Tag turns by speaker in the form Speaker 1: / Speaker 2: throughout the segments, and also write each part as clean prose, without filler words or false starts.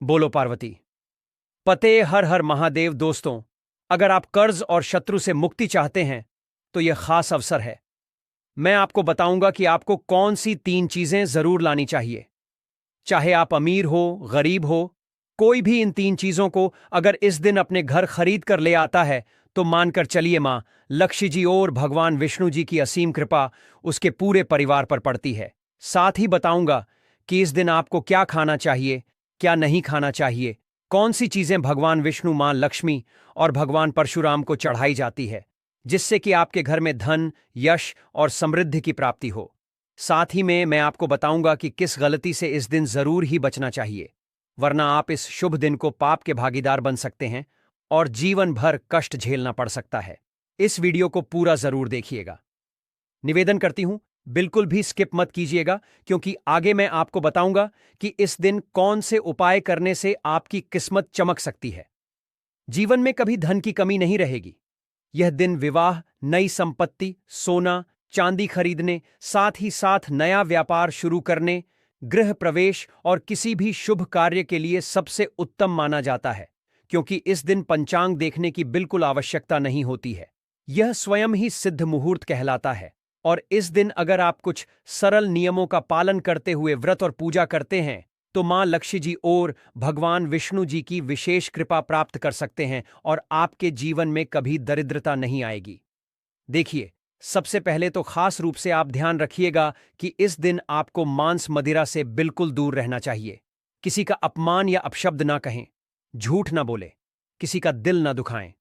Speaker 1: बोलो पार्वती। पते हर हर महादेव। दोस्तों, अगर आप कर्ज और शत्रु से मुक्ति चाहते हैं तो यह खास अवसर है। मैं आपको बताऊंगा कि आपको कौन सी 3 चीजें जरूर लानी चाहिए। चाहे आप अमीर हो, गरीब हो, कोई भी इन 3 चीजों को अगर इस दिन अपने घर खरीद कर ले आता है तो मानकर चलिए मां लक्ष्मी जी और भगवान विष्णु जी की असीम कृपा उसके पूरे परिवार पर पड़ती है। साथ ही बताऊंगा कि इस दिन आपको क्या खाना चाहिए, क्या नहीं खाना चाहिए, कौन सी चीजें भगवान विष्णु, मां लक्ष्मी और भगवान परशुराम को चढ़ाई जाती है जिससे कि आपके घर में धन, यश और समृद्धि की प्राप्ति हो। साथ ही में मैं आपको बताऊंगा कि किस गलती से इस दिन जरूर ही बचना चाहिए, वरना आप इस शुभ दिन को पाप के भागीदार बन सकते हैं और जीवन भर कष्ट झेलना पड़ सकता है। इस वीडियो को पूरा जरूर देखिएगा। निवेदन करती हूं, बिल्कुल भी स्किप मत कीजिएगा, क्योंकि आगे मैं आपको बताऊंगा कि इस दिन कौन से उपाय करने से आपकी किस्मत चमक सकती है। जीवन में कभी धन की कमी नहीं रहेगी। यह दिन विवाह, नई संपत्ति, सोना चांदी खरीदने, साथ ही साथ नया व्यापार शुरू करने, गृह प्रवेश और किसी भी शुभ कार्य के लिए सबसे उत्तम माना जाता है, क्योंकि इस दिन पंचांग देखने की बिल्कुल आवश्यकता नहीं होती है। यह स्वयं ही सिद्ध मुहूर्त कहलाता है और इस दिन अगर आप कुछ सरल नियमों का पालन करते हुए व्रत और पूजा करते हैं तो मां लक्ष्मी जी और भगवान विष्णु जी की विशेष कृपा प्राप्त कर सकते हैं और आपके जीवन में कभी दरिद्रता नहीं आएगी। देखिए, सबसे पहले तो खास रूप से आप ध्यान रखिएगा कि इस दिन आपको मांस मदिरा से बिल्कुल दूर रहना चाहिए। किसी का अपमान या अपशब्द ना कहें, झूठ ना बोले, किसी का दिल ना दुखाएं।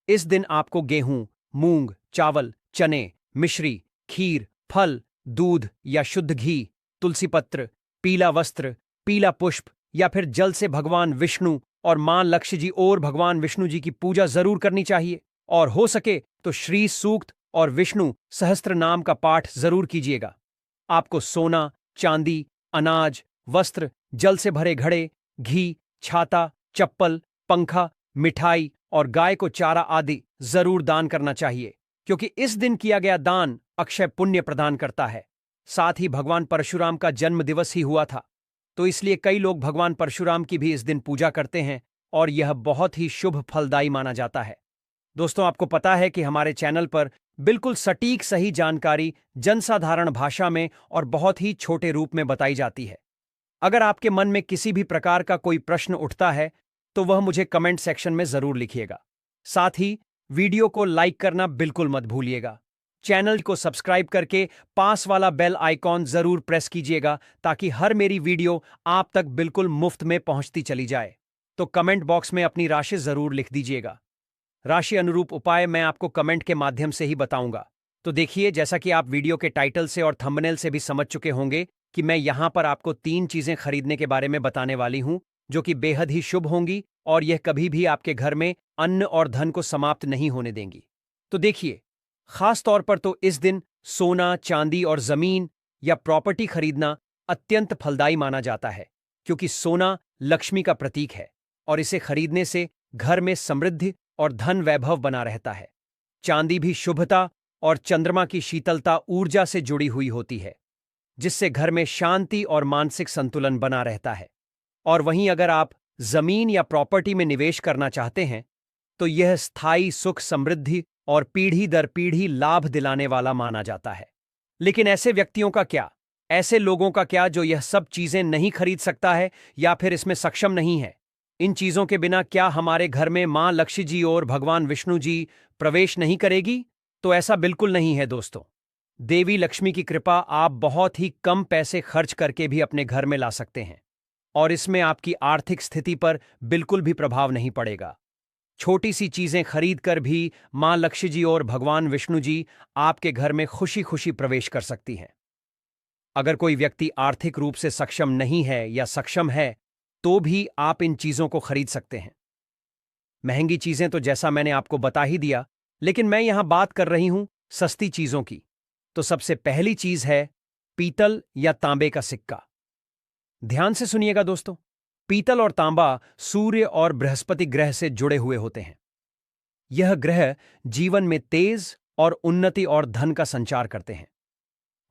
Speaker 1: इस दिन आपको गेहूं, मूंग, चावल, चने, मिश्री, खीर, फल, दूध या शुद्ध घी, तुलसी पत्र, पीला वस्त्र, पीला पुष्प या फिर जल से भगवान विष्णु और मां लक्ष्मी जी और भगवान विष्णु जी की पूजा जरूर करनी चाहिए। और हो सके तो श्री सूक्त और विष्णु सहस्त्र नाम का पाठ जरूर कीजिएगा। आपको सोना, चांदी, अनाज, वस्त्र, जल से भरे घड़े, घी, छाता, चप्पल, पंखा, मिठाई और गाय को चारा आदि जरूर दान करना चाहिए, क्योंकि इस दिन किया गया दान अक्षय पुण्य प्रदान करता है। साथ ही भगवान परशुराम का जन्म दिवस ही हुआ था, तो इसलिए कई लोग भगवान परशुराम की भी इस दिन पूजा करते हैं और यह बहुत ही शुभ फलदायी माना जाता है। दोस्तों, आपको पता है कि हमारे चैनल पर बिल्कुल सटीक सही जानकारी जनसाधारण भाषा में और बहुत ही छोटे रूप में बताई जाती है। अगर आपके मन में किसी भी प्रकार का कोई प्रश्न उठता है तो वह मुझे कमेंट सेक्शन में जरूर लिखिएगा। साथ ही वीडियो को लाइक करना बिल्कुल मत भूलिएगा। चैनल को सब्सक्राइब करके पास वाला बेल आइकॉन जरूर प्रेस कीजिएगा ताकि हर मेरी वीडियो आप तक बिल्कुल मुफ्त में पहुंचती चली जाए। तो कमेंट बॉक्स में अपनी राशि जरूर लिख दीजिएगा। राशि अनुरूप उपाय मैं आपको कमेंट के माध्यम से ही बताऊंगा। तो देखिए, जैसा कि आप वीडियो के टाइटल से और थंबनेल से भी समझ चुके होंगे कि मैं यहां पर आपको 3 चीजें खरीदने के बारे में बताने वाली हूं जो कि बेहद ही शुभ होंगी और यह कभी भी आपके घर में अन्न और धन को समाप्त नहीं होने देंगी। तो देखिए, खास तौर पर तो इस दिन सोना, चांदी और जमीन या प्रॉपर्टी खरीदना अत्यंत फलदायी माना जाता है, क्योंकि सोना लक्ष्मी का प्रतीक है और इसे खरीदने से घर में समृद्धि और धन वैभव बना रहता है। चांदी भी शुभता और चंद्रमा की शीतलता ऊर्जा से जुड़ी हुई होती है, जिससे घर में शांति और मानसिक संतुलन बना रहता है। और वहीं अगर आप जमीन या प्रॉपर्टी में निवेश करना चाहते हैं तो यह स्थायी सुख, समृद्धि और पीढ़ी दर पीढ़ी लाभ दिलाने वाला माना जाता है। लेकिन ऐसे व्यक्तियों का क्या, ऐसे लोगों का क्या जो यह सब चीजें नहीं खरीद सकता है या फिर इसमें सक्षम नहीं है? इन चीजों के बिना क्या हमारे घर में मां लक्ष्मी जी और भगवान विष्णु जी प्रवेश नहीं करेगी? तो ऐसा बिल्कुल नहीं है दोस्तों। देवी लक्ष्मी की कृपा आप बहुत ही कम पैसे खर्च करके भी अपने घर में ला सकते हैं और इसमें आपकी आर्थिक स्थिति पर बिल्कुल भी प्रभाव नहीं पड़ेगा। छोटी सी चीजें खरीद कर भी मां लक्ष्मी जी और भगवान विष्णु जी आपके घर में खुशी खुशी प्रवेश कर सकती हैं। अगर कोई व्यक्ति आर्थिक रूप से सक्षम नहीं है या सक्षम है तो भी आप इन चीजों को खरीद सकते हैं। महंगी चीजें तो जैसा मैंने आपको बता ही दिया, लेकिन मैं यहां बात कर रही हूं सस्ती चीजों की। तो सबसे पहली चीज है पीतल या तांबे का सिक्का। ध्यान से सुनिएगा दोस्तों, पीतल और तांबा सूर्य और बृहस्पति ग्रह से जुड़े हुए होते हैं। यह ग्रह जीवन में तेज और उन्नति और धन का संचार करते हैं।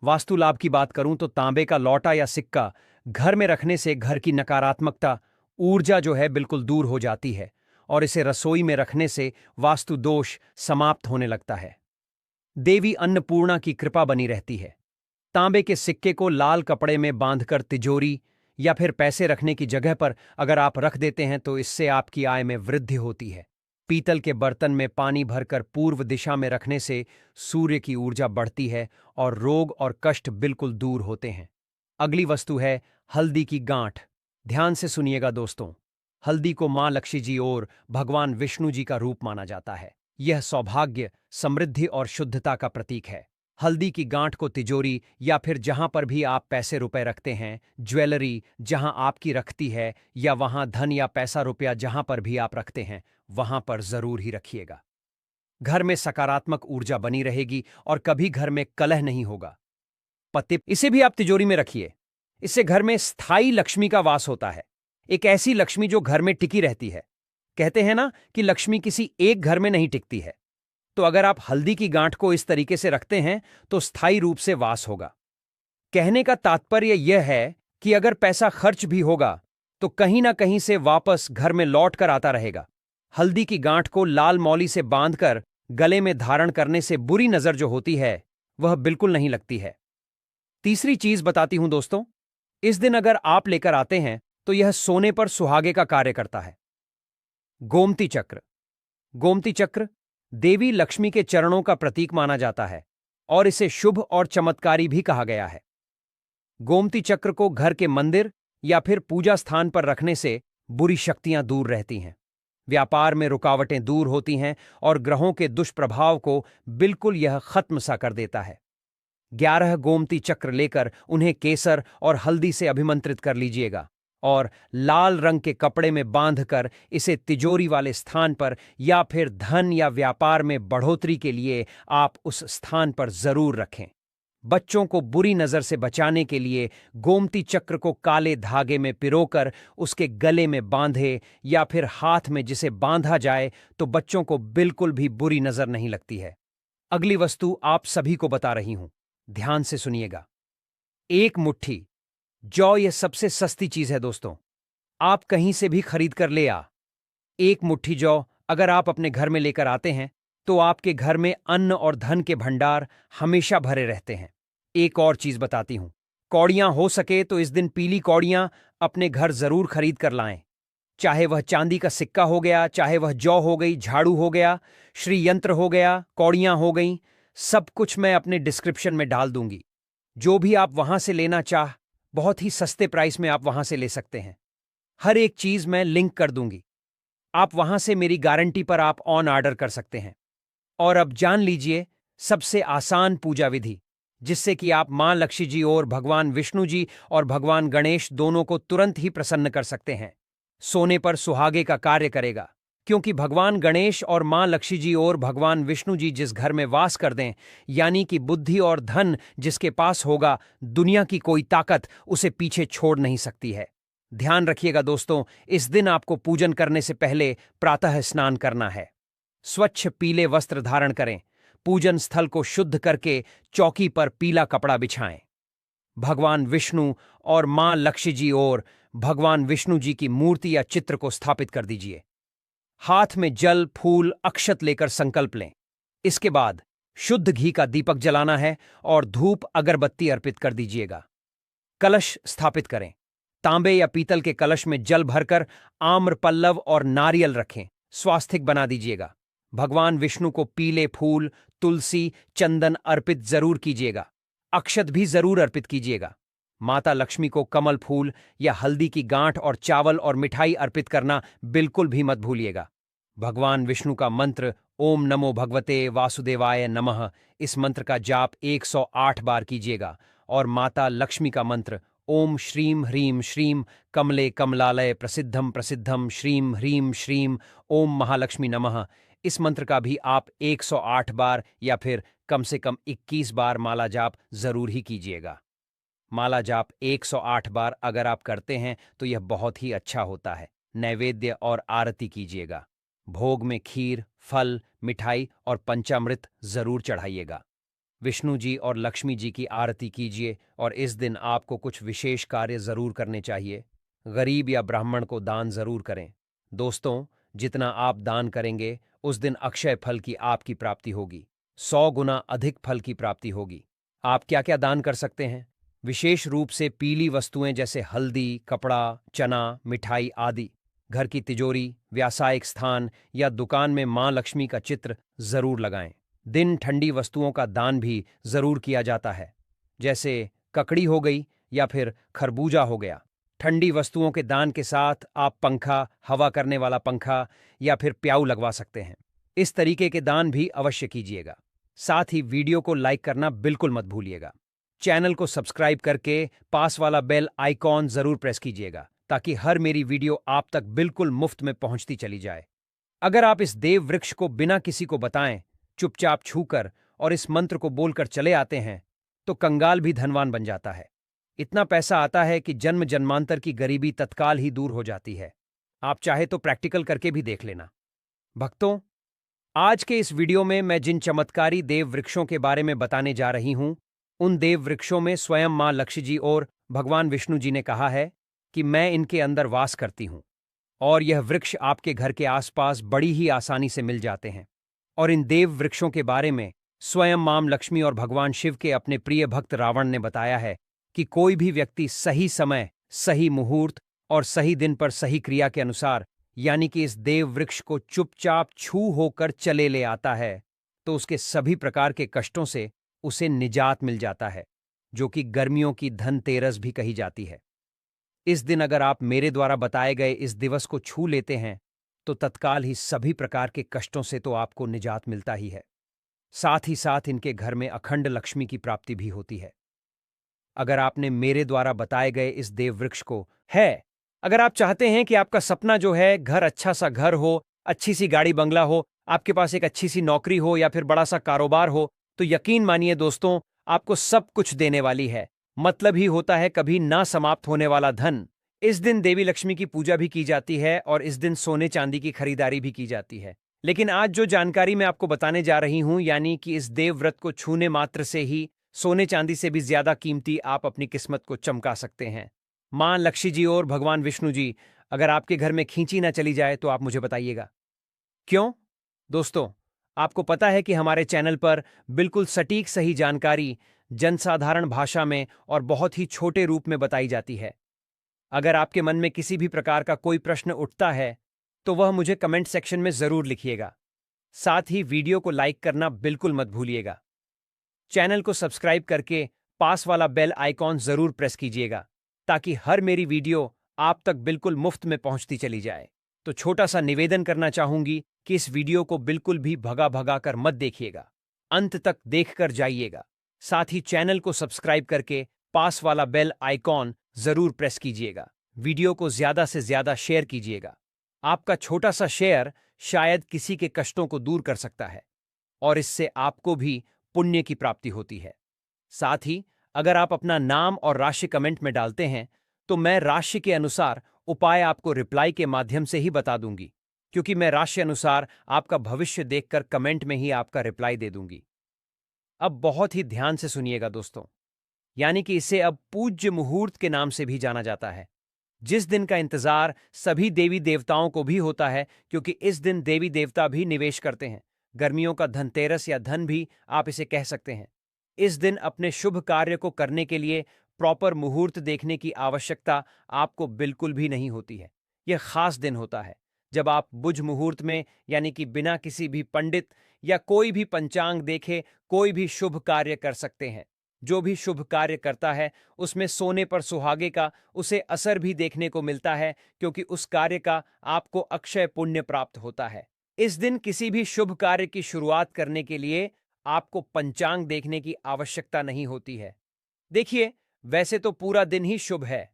Speaker 1: वास्तु लाभ की बात करूं तो तांबे का लौटा या सिक्का घर में रखने से घर की नकारात्मकता, ऊर्जा जो है बिल्कुल दूर हो जाती है और इसे रसोई में रखने से वास्तु दोष समाप्त होने लगता है। देवी अन्नपूर्णा की कृपा बनी रहती है। तांबे के सिक्के को लाल कपड़े में बांधकर तिजोरी या फिर पैसे रखने की जगह पर अगर आप रख देते हैं तो इससे आपकी आय में वृद्धि होती है। पीतल के बर्तन में पानी भरकर पूर्व दिशा में रखने से सूर्य की ऊर्जा बढ़ती है और रोग और कष्ट बिल्कुल दूर होते हैं। अगली वस्तु है हल्दी की गांठ। ध्यान से सुनिएगा दोस्तों। हल्दी को मां लक्ष्मी जी और भगवान विष्णु जी का रूप माना जाता है। यह सौभाग्य, समृद्धि और शुद्धता का प्रतीक है। हल्दी की गांठ को तिजोरी या फिर जहां पर भी आप पैसे रुपए रखते हैं, ज्वेलरी जहां आपकी रखती है, या वहां धन या पैसा रुपया जहां पर भी आप रखते हैं वहां पर जरूर ही रखिएगा। घर में सकारात्मक ऊर्जा बनी रहेगी और कभी घर में कलह नहीं होगा। पत्ते इसे भी आप तिजोरी में रखिए। इससे घर में स्थायी लक्ष्मी का वास होता है, एक ऐसी लक्ष्मी जो घर में टिकी रहती है। कहते हैं ना कि लक्ष्मी किसी एक घर में नहीं टिकती है। तो अगर आप हल्दी की गांठ को इस तरीके से रखते हैं तो स्थायी रूप से वास होगा। कहने का तात्पर्य यह है कि अगर पैसा खर्च भी होगा तो कहीं ना कहीं से वापस घर में लौट कर आता रहेगा। हल्दी की गांठ को लाल मौली से बांधकर गले में धारण करने से बुरी नजर जो होती है वह बिल्कुल नहीं लगती है। तीसरी चीज बताती हूं दोस्तों, इस दिन अगर आप लेकर आते हैं तो यह सोने पर सुहागे का कार्य करता है। गोमती चक्र। गोमती चक्र देवी लक्ष्मी के चरणों का प्रतीक माना जाता है और इसे शुभ और चमत्कारी भी कहा गया है। गोमती चक्र को घर के मंदिर या फिर पूजा स्थान पर रखने से बुरी शक्तियां दूर रहती हैं, व्यापार में रुकावटें दूर होती हैं और ग्रहों के दुष्प्रभाव को बिल्कुल यह खत्म सा कर देता है। 11 गोमती चक्र लेकर उन्हें केसर और हल्दी से अभिमंत्रित कर लीजिएगा और लाल रंग के कपड़े में बांधकर इसे तिजोरी वाले स्थान पर या फिर धन या व्यापार में बढ़ोतरी के लिए आप उस स्थान पर जरूर रखें। बच्चों को बुरी नजर से बचाने के लिए गोमती चक्र को काले धागे में पिरोकर उसके गले में बांधे या फिर हाथ में जिसे बांधा जाए तो बच्चों को बिल्कुल भी बुरी नजर नहीं लगती है। अगली वस्तु आप सभी को बता रही हूं, ध्यान से सुनिएगा। एक मुट्ठी जौ। यह सबसे सस्ती चीज है दोस्तों, आप कहीं से भी खरीद कर ले आ। एक मुट्ठी जौ अगर आप अपने घर में लेकर आते हैं तो आपके घर में अन्न और धन के भंडार हमेशा भरे रहते हैं। एक और चीज बताती हूं, कौड़ियां हो सके तो इस दिन पीली कौड़ियां अपने घर जरूर खरीद कर लाएं। चाहे वह चांदी का सिक्का हो गया, चाहे वह जौ हो गई, झाड़ू हो गया, श्री यंत्र हो गया, कौड़ियां हो गईं, सब कुछ मैं अपने डिस्क्रिप्शन में डाल दूंगी। जो भी आप वहां से लेना चाह, बहुत ही सस्ते प्राइस में आप वहां से ले सकते हैं। हर एक चीज मैं लिंक कर दूंगी। आप वहां से मेरी गारंटी पर आप ऑन ऑर्डर कर सकते हैं। और अब जान लीजिए सबसे आसान पूजा विधि, जिससे कि आप मां लक्ष्मी जी और भगवान विष्णु जी और भगवान गणेश दोनों को तुरंत ही प्रसन्न कर सकते हैं। सोने पर सुहागे का कार्य करेगा, क्योंकि भगवान गणेश और मां लक्ष्मी जी और भगवान विष्णु जी जिस घर में वास कर दें, यानी कि बुद्धि और धन जिसके पास होगा, दुनिया की कोई ताकत उसे पीछे छोड़ नहीं सकती है। ध्यान रखिएगा दोस्तों, इस दिन आपको पूजन करने से पहले प्रातः स्नान करना है। स्वच्छ पीले वस्त्र धारण करें। पूजन स्थल को शुद्ध करके चौकी पर पीला कपड़ा बिछाएं। भगवान विष्णु और मां लक्ष्मी जी और भगवान विष्णु जी की मूर्ति या चित्र को स्थापित कर दीजिए। हाथ में जल, फूल, अक्षत लेकर संकल्प लें। इसके बाद शुद्ध घी का दीपक जलाना है और धूप अगरबत्ती अर्पित कर दीजिएगा। कलश स्थापित करें। तांबे या पीतल के कलश में जल भरकर आम्र पल्लव और नारियल रखें। स्वास्तिक बना दीजिएगा। भगवान विष्णु को पीले फूल, तुलसी, चंदन अर्पित जरूर कीजिएगा। अक्षत भी जरूर अर्पित कीजिएगा। माता लक्ष्मी को कमल फूल या हल्दी की गांठ और चावल और मिठाई अर्पित करना बिल्कुल भी मत भूलिएगा। भगवान विष्णु का मंत्र ओम नमो भगवते वासुदेवाय नमः, इस मंत्र का जाप 108 बार कीजिएगा। और माता लक्ष्मी का मंत्र ओम श्रीम ह्रीम श्रीम कमले कमलालय प्रसिद्धम प्रसिद्धम श्रीम ह्रीम श्रीम ओम महालक्ष्मी नमः, इस मंत्र का भी आप 108 बार या फिर कम से कम 21 बार माला जाप जरूर ही कीजिएगा। माला जाप 108 बार अगर आप करते हैं तो यह बहुत ही अच्छा होता है। नैवेद्य और आरती कीजिएगा। भोग में खीर, फल, मिठाई और पंचामृत जरूर चढ़ाइएगा। विष्णु जी और लक्ष्मी जी की आरती कीजिए और इस दिन आपको कुछ विशेष कार्य जरूर करने चाहिए। गरीब या ब्राह्मण को दान जरूर करें। दोस्तों, जितना आप दान करेंगे उस दिन अक्षय फल की आपकी प्राप्ति होगी, 100 गुना अधिक फल की प्राप्ति होगी। आप क्या क्या दान कर सकते हैं? विशेष रूप से पीली वस्तुएं जैसे हल्दी, कपड़ा, चना, मिठाई आदि। घर की तिजोरी, व्यावसायिक स्थान या दुकान में मां लक्ष्मी का चित्र जरूर लगाएं। दिन ठंडी वस्तुओं का दान भी जरूर किया जाता है, जैसे ककड़ी हो गई या फिर खरबूजा हो गया। ठंडी वस्तुओं के दान के साथ आप पंखा, हवा करने वाला पंखा या फिर प्याऊ लगवा सकते हैं। इस तरीके के दान भी अवश्य कीजिएगा। साथ ही वीडियो को लाइक करना बिल्कुल मत भूलिएगा। चैनल को सब्सक्राइब करके पास वाला बेल आइकॉन जरूर प्रेस कीजिएगा ताकि हर मेरी वीडियो आप तक बिल्कुल मुफ्त में पहुंचती चली जाए। अगर आप इस देव वृक्ष को बिना किसी को बताएं, चुपचाप छूकर और इस मंत्र को बोलकर चले आते हैं, तो कंगाल भी धनवान बन जाता है। इतना पैसा आता है कि जन्म जन्मांतर की गरीबी तत्काल ही दूर हो जाती है। आप चाहे तो प्रैक्टिकल करके भी देख लेना। भक्तों, आज के इस वीडियो में मैं जिन चमत्कारी देव वृक्षों के बारे में बताने जा रही हूं, उन देव वृक्षों में स्वयं मां लक्ष्मी जी और भगवान विष्णु जी ने कहा है कि मैं इनके अंदर वास करती हूं, और यह वृक्ष आपके घर के आसपास बड़ी ही आसानी से मिल जाते हैं। और इन देव वृक्षों के बारे में स्वयं मां लक्ष्मी और भगवान शिव के अपने प्रिय भक्त रावण ने बताया है कि कोई भी व्यक्ति सही समय, सही मुहूर्त और सही दिन पर सही क्रिया के अनुसार, यानी कि इस देव वृक्ष को चुपचाप छू होकर चले ले आता है, तो उसके सभी प्रकार के कष्टों से उसे निजात मिल जाता है, जो कि गर्मियों की धनतेरस भी कही जाती है। इस दिन अगर आप मेरे द्वारा बताए गए इस दिवस को छू लेते हैं, तो तत्काल ही सभी प्रकार के कष्टों से तो आपको निजात मिलता ही है, साथ ही साथ इनके घर में अखंड लक्ष्मी की प्राप्ति भी होती है। अगर आपने मेरे द्वारा बताए गए इस देव वृक्ष को अगर आप चाहते हैं कि आपका सपना जो है घर, अच्छा सा घर हो, अच्छी सी गाड़ी बंगला हो, आपके पास एक अच्छी सी नौकरी हो या फिर बड़ा सा कारोबार हो, तो यकीन मानिए दोस्तों, आपको सब कुछ देने वाली है। मतलब ही होता है कभी ना समाप्त होने वाला धन। इस दिन देवी लक्ष्मी की पूजा भी की जाती है और इस दिन सोने चांदी की खरीदारी भी की जाती है। लेकिन आज जो जानकारी मैं आपको बताने जा रही हूं, यानी कि इस देव व्रत को छूने मात्र से ही सोने चांदी से भी ज्यादा कीमती आप अपनी किस्मत को चमका सकते हैं। मां लक्ष्मी जी और भगवान विष्णु जी अगर आपके घर में खींची ना चली जाए तो आप मुझे बताइएगा क्यों। दोस्तों, आपको पता है कि हमारे चैनल पर बिल्कुल सटीक सही जानकारी जनसाधारण भाषा में और बहुत ही छोटे रूप में बताई जाती है। अगर आपके मन में किसी भी प्रकार का कोई प्रश्न उठता है तो वह मुझे कमेंट सेक्शन में जरूर लिखिएगा। साथ ही वीडियो को लाइक करना बिल्कुल मत भूलिएगा। चैनल को सब्सक्राइब करके पास वाला बेल आइकॉन जरूर प्रेस कीजिएगा ताकि हर मेरी वीडियो आप तक बिल्कुल मुफ्त में पहुंचती चली जाए। तो छोटा सा निवेदन करना चाहूंगी कि इस वीडियो को बिल्कुल भी भगा भगा कर मत देखिएगा, अंत तक देखकर जाइएगा। साथ ही चैनल को सब्सक्राइब करके पास वाला बेल आइकॉन जरूर प्रेस कीजिएगा। वीडियो को ज्यादा से ज्यादा शेयर कीजिएगा। आपका छोटा सा शेयर शायद किसी के कष्टों को दूर कर सकता है और इससे आपको भी पुण्य की प्राप्ति होती है। साथ ही अगर आप अपना नाम और राशि कमेंट में डालते हैं तो मैं राशि के अनुसार उपाय आपको रिप्लाई के माध्यम से ही बता दूंगी, क्योंकि मैं राशि अनुसार आपका भविष्य देखकर कमेंट में ही आपका रिप्लाई दे दूंगी। अब बहुत ही ध्यान से सुनिएगा दोस्तों, यानी कि इसे अब पूज्य मुहूर्त के नाम से भी जाना जाता है, जिस दिन का इंतजार सभी देवी देवताओं को भी होता है, क्योंकि इस दिन देवी देवता भी निवेश करते हैं। गर्मियों का धनतेरस या धन भी आप इसे कह सकते हैं। इस दिन अपने शुभ कार्य को करने के लिए प्रॉपर मुहूर्त देखने की आवश्यकता आपको बिल्कुल भी नहीं होती है। यह खास दिन होता है जब आप बुझ मुहूर्त में, यानी कि बिना किसी भी पंडित या कोई भी पंचांग देखे कोई भी शुभ कार्य कर सकते हैं। जो भी शुभ कार्य करता है उसमें सोने पर सुहागे का उसे असर भी देखने को मिलता है, क्योंकि उस कार्य का आपको अक्षय पुण्य प्राप्त होता है। इस दिन किसी भी शुभ कार्य की शुरुआत करने के लिए आपको पंचांग देखने की आवश्यकता नहीं होती है। देखिए, वैसे तो पूरा दिन ही शुभ है,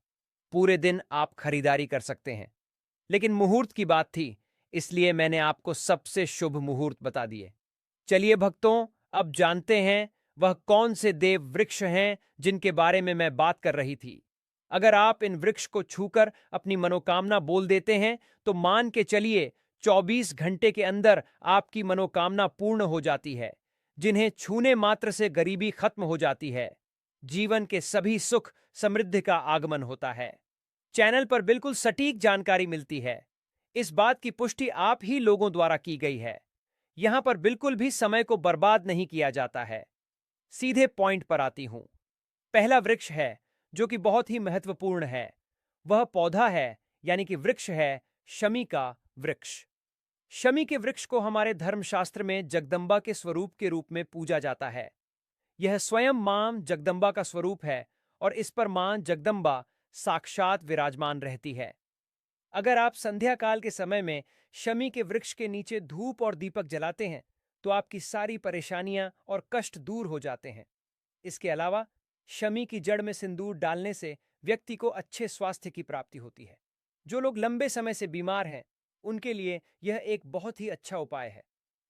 Speaker 1: पूरे दिन आप खरीदारी कर सकते हैं, लेकिन मुहूर्त की बात थी इसलिए मैंने आपको सबसे शुभ मुहूर्त बता दिए। चलिए भक्तों, अब जानते हैं वह कौन से देव वृक्ष हैं जिनके बारे में मैं बात कर रही थी। अगर आप इन वृक्ष को छूकर अपनी मनोकामना बोल देते हैं तो मान के चलिए 24 घंटे के अंदर आपकी मनोकामना पूर्ण हो जाती है, जिन्हें छूने मात्र से गरीबी खत्म हो जाती है, जीवन के सभी सुख समृद्धि का आगमन होता है। चैनल पर बिल्कुल सटीक जानकारी मिलती है। इस बात की पुष्टि आप ही लोगों द्वारा की गई है। यहां पर बिल्कुल भी समय को बर्बाद नहीं किया जाता है। सीधे पॉइंट पर आती हूं। पहला वृक्ष है जो कि बहुत ही महत्वपूर्ण है। वह पौधा है यानी कि वृक्ष है शमी का वृक्ष। शमी के वृक्ष को हमारे धर्मशास्त्र में जगदम्बा के स्वरूप के रूप में पूजा जाता है। यह स्वयं मां जगदम्बा का स्वरूप है और इस पर मां जगदम्बा साक्षात विराजमान रहती है। अगर आप संध्या काल के समय में शमी के वृक्ष के नीचे धूप और दीपक जलाते हैं तो आपकी सारी परेशानियां और कष्ट दूर हो जाते हैं। इसके अलावा शमी की जड़ में सिंदूर डालने से व्यक्ति को अच्छे स्वास्थ्य की प्राप्ति होती है। जो लोग लंबे समय से बीमार हैं उनके लिए यह एक बहुत ही अच्छा उपाय है।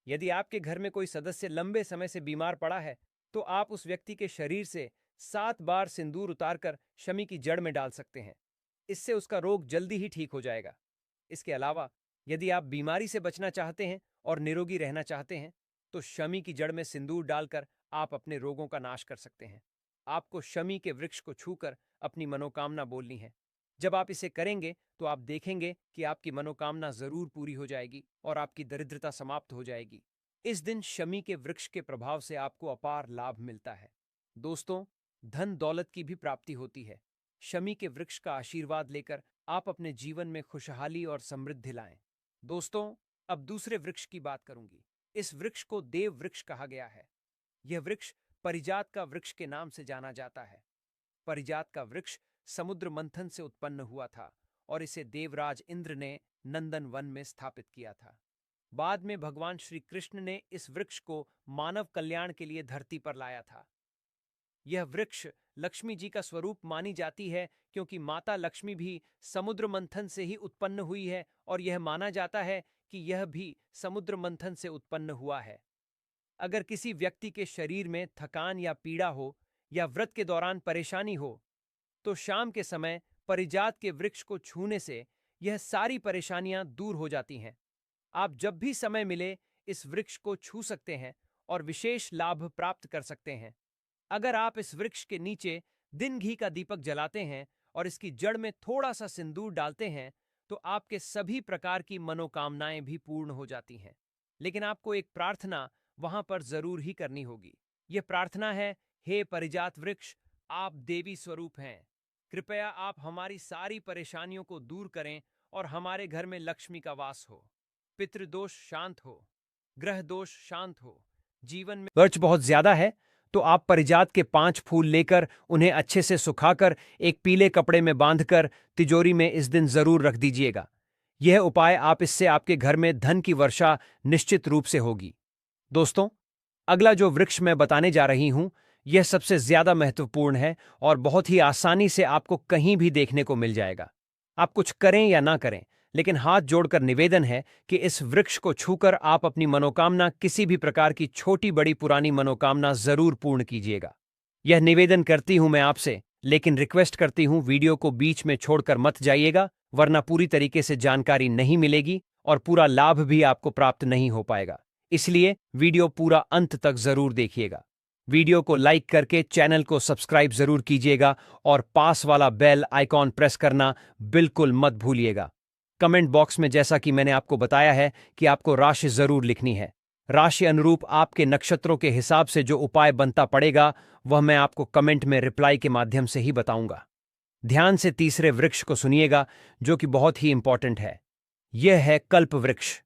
Speaker 1: यदि आपके घर में कोई सदस्य लंबे समय से बीमार पड़ा है तो आप उस व्यक्ति के शरीर से 7 बार सिंदूर उतारकर शमी की जड़ में डाल सकते हैं। इससे उसका रोग जल्दी ही ठीक हो जाएगा। इसके अलावा यदि आप बीमारी से बचना चाहते हैं और निरोगी रहना चाहते हैं तो शमी की जड़ में सिंदूर डालकर आप अपने रोगों का नाश कर सकते हैं। आपको शमी के वृक्ष को छूकर अपनी मनोकामना बोलनी है। जब आप इसे करेंगे तो आप देखेंगे कि आपकी मनोकामना जरूर पूरी हो जाएगी और आपकी दरिद्रता समाप्त हो जाएगी। इस दिन शमी के वृक्ष के प्रभाव से आपको अपार लाभ मिलता है। दोस्तों, धन दौलत की भी प्राप्ति होती है। शमी के वृक्ष का आशीर्वाद लेकर आप अपने जीवन में खुशहाली और समृद्धि लाएं। दोस्तों, अब दूसरे वृक्ष की बात करूंगी। इस वृक्ष को देव वृक्ष कहा गया है। यह वृक्ष परिजात का वृक्ष के नाम से जाना जाता है। परिजात का वृक्ष समुद्र मंथन से उत्पन्न हुआ था और इसे देवराज इंद्र ने नंदन वन में स्थापित किया था। बाद में भगवान श्री कृष्ण ने इस वृक्ष को मानव कल्याण के लिए धरती पर लाया था। यह वृक्ष लक्ष्मी जी का स्वरूप मानी जाती है क्योंकि माता लक्ष्मी भी समुद्र मंथन से ही उत्पन्न हुई है और यह माना जाता है कि यह भी समुद्र मंथन से उत्पन्न हुआ है। अगर किसी व्यक्ति के शरीर में थकान या पीड़ा हो या व्रत के दौरान परेशानी हो तो शाम के समय परिजात के वृक्ष को छूने से यह सारी परेशानियां दूर हो जाती हैं। आप जब भी समय मिले इस वृक्ष को छू सकते हैं और विशेष लाभ प्राप्त कर सकते हैं। अगर आप इस वृक्ष के नीचे दिन घी का दीपक जलाते हैं और इसकी जड़ में थोड़ा सा सिंदूर डालते हैं तो आपके सभी प्रकार की मनोकामनाएं भी पूर्ण हो जाती हैं। लेकिन आपको एक प्रार्थना वहां पर जरूर ही करनी होगी। यह प्रार्थना है, हे परिजात वृक्ष, आप देवी स्वरूप हैं। कृपया आप हमारी सारी परेशानियों को दूर करें और हमारे घर में लक्ष्मी का वास हो, पितृदोष शांत हो, ग्रह दोष शांत हो, जीवन में खर्च बहुत ज्यादा है तो आप परिजात के 5 फूल लेकर उन्हें अच्छे से सुखाकर एक पीले कपड़े में बांधकर तिजोरी में इस दिन जरूर रख दीजिएगा। यह उपाय आप इससे आपके घर में धन की वर्षा निश्चित रूप से होगी। दोस्तों, अगला जो वृक्ष मैं बताने जा रही हूं यह सबसे ज्यादा महत्वपूर्ण है और बहुत ही आसानी से आपको कहीं भी देखने को मिल जाएगा। आप कुछ करें या ना करें, लेकिन हाथ जोड़कर निवेदन है कि इस वृक्ष को छूकर आप अपनी मनोकामना, किसी भी प्रकार की छोटी बड़ी पुरानी मनोकामना जरूर पूर्ण कीजिएगा। यह निवेदन करती हूं मैं आपसे, लेकिन रिक्वेस्ट करती हूं वीडियो को बीच में छोड़कर मत जाइएगा, वरना पूरी तरीके से जानकारी नहीं मिलेगी और पूरा लाभ भी आपको प्राप्त नहीं हो पाएगा। इसलिए वीडियो पूरा अंत तक जरूर देखिएगा। वीडियो को लाइक करके चैनल को सब्सक्राइब जरूर कीजिएगा और पास वाला बेल आइकॉन प्रेस करना बिल्कुल मत भूलिएगा। कमेंट बॉक्स में जैसा कि मैंने आपको बताया है कि आपको राशि जरूर लिखनी है। राशि अनुरूप आपके नक्षत्रों के हिसाब से जो उपाय बनता पड़ेगा वह मैं आपको कमेंट में रिप्लाई के माध्यम से ही बताऊंगा। ध्यान से तीसरे वृक्ष को सुनिएगा जो कि बहुत ही इंपॉर्टेंट है। यह है कल्प वृक्ष।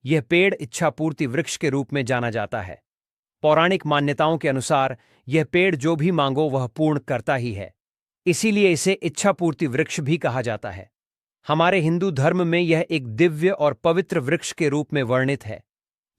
Speaker 1: यह पेड़ इच्छा पूर्ति वृक्ष के रूप में जाना जाता है। पौराणिक मान्यताओं के अनुसार यह पेड़ जो भी मांगो वह पूर्ण करता ही है, इसीलिए इसे इच्छा पूर्ति वृक्ष भी कहा जाता है। हमारे हिंदू धर्म में यह एक दिव्य और पवित्र वृक्ष के रूप में वर्णित है।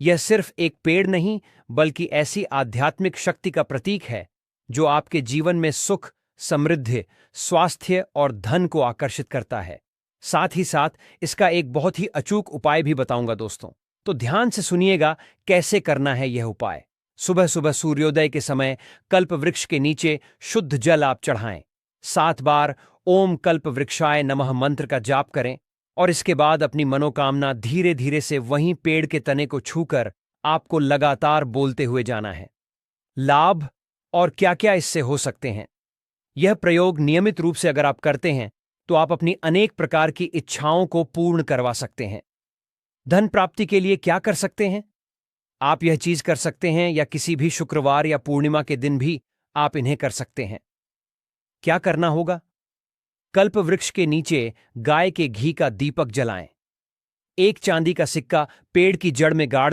Speaker 1: यह सिर्फ एक पेड़ नहीं बल्कि ऐसी आध्यात्मिक शक्ति का प्रतीक है जो आपके जीवन में सुख, समृद्धि, स्वास्थ्य और धन को आकर्षित करता है। साथ ही साथ इसका एक बहुत ही अचूक उपाय भी बताऊंगा दोस्तों, तो ध्यान से सुनिएगा कैसे करना है यह उपाय। सुबह सुबह सूर्योदय के समय कल्प वृक्ष के नीचे शुद्ध जल आप चढ़ाएं। 7 बार ओम कल्प वृक्षाय नमः मंत्र का जाप करें और इसके बाद अपनी मनोकामना धीरे धीरे से वहीं पेड़ के तने को छूकर आपको लगातार बोलते हुए जाना है। लाभ और क्या क्या इससे हो सकते हैं, यह प्रयोग नियमित रूप से अगर आप करते हैं तो आप अपनी अनेक प्रकार की इच्छाओं को पूर्ण करवा सकते हैं। धन प्राप्ति के लिए क्या कर सकते हैं? आप यह चीज कर सकते हैं, या किसी भी शुक्रवार या पूर्णिमा के दिन भी आप इन्हें कर सकते हैं। क्या करना होगा? कल्प वृक्ष के नीचे गाय के घी का दीपक जलाएं। एक चांदी का सिक्का पेड़ की जड़ में गाड़